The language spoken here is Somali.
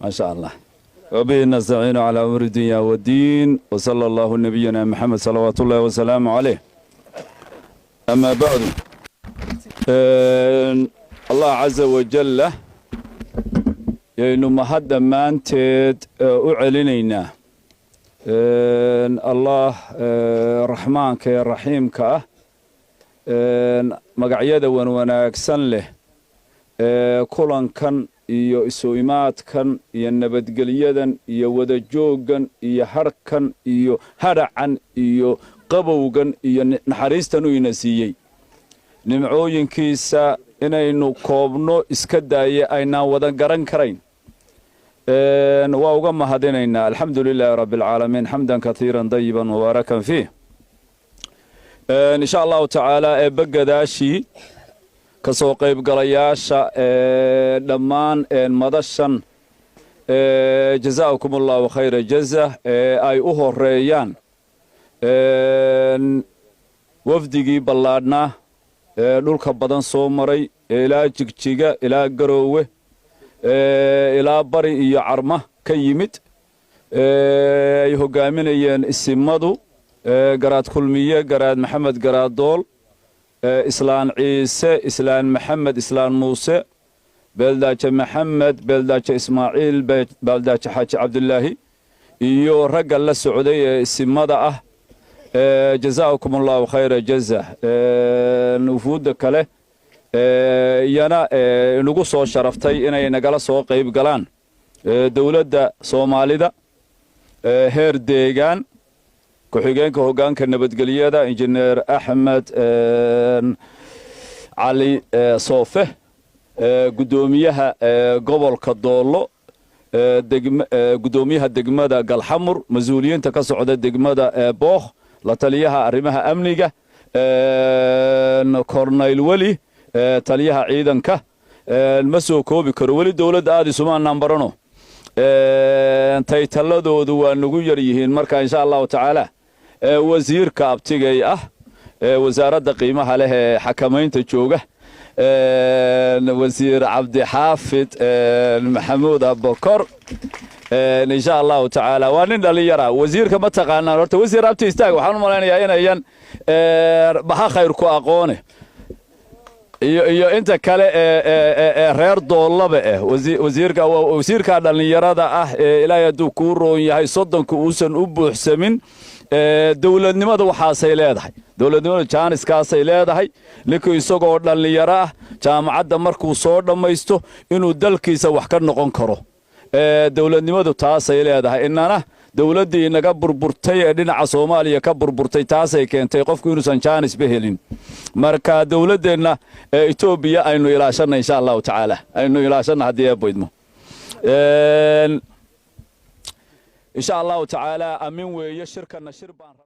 ما شاء الله. وبه نستعين على أمر الدنيا والدين وصلى الله نبينا محمد صلوات الله وسلامه عليه. أما بعد الله عز وجل إنه ما حد ما أنت أعلنينا الله رحمن كرحيم كه مقعيده وناكسن له كلن كان iyo isuimaadkan iyo nabadgelyadan iyo wada joogan iyo harkan iyo haracan iyo qabowgan iyo naxariistan uu ina siiyay nimcooyinkiisa inaynu koobno iska daayay ayna wada garan karayn waa uga mahadinaynaa alxamdulilaahi rabbil caalamiin xamdan katiiran dayiban mubarakan fiih insha Allah ta'ala bagadaashii kasoo qayb galayaasha dhammaan madashan jazaakumullahu khayra jazaa ay u horeeyaan wafdigii ballaadhnaa dhulka badan soo maray ilaa jigjiga ilaa garoowe ilaa bari iyo carma ka yimid ay hogaaminayeen isimadu garaad kulmiye garaad maxamed garaad dool إسلام عيسى إسلام محمد إسلام موسى بلداج محمد بلداج إسماعيل بلداج حاج عبد الله يو رجل السعودية السمادة جزاكم الله خير جزاء نفود كله ينا نقص شرفتي إن ينقل سوق قيب قلان دولة صومالي دا هير ديجان كحجين كهجان كنبتقلية دا إنجنير أحمد علي صوفه قدوميها قبل كدولو قدوميها دقمة دا قالحمر مزولين تكسعود دقمة دا بوخ لتليها أرمها أمنية كورنيل ولي تليها عيدا كه المسو كوبي كرولي دولة آدي سمان نمبرانو تيتلدو دو نغير يهين مركا إن شاء الله تعالى وزير كابتيجي وزارة قيمة له حكمين تجوجه وزير عبد حافظ محمود أبو بكر إن شاء الله تعالى وانين اللي يرى وزير كما تقالنا رحت وزير أبتي استاج وحنا مالنا يا بها خير كو أقونه iyo inta kale reer doolaba wasiirka dhalinyarada ilaa haduu ku roon yahay soddonka uusan u buuxsamin dawladnimada waxaasay leedahay dawladnimada jaaniskaasay leedahay ninkii isagoo dhalinyaro jaamacadda markuu soo dhamaysto inuu dalkiisa wax ka noqon karo dawladnimadu taasay leedahay inana dawladii naga burburtay ee dhinaca Soomaaliya ka burburtay taasay keentay qofku inuusan jaanis behelin marka dawladeena Itoobiya aynu ilaashana insha Allah ta'ala aynu ilaashana hadii ay boydmo insha Allah ta'ala amin weeye shirkana shir baan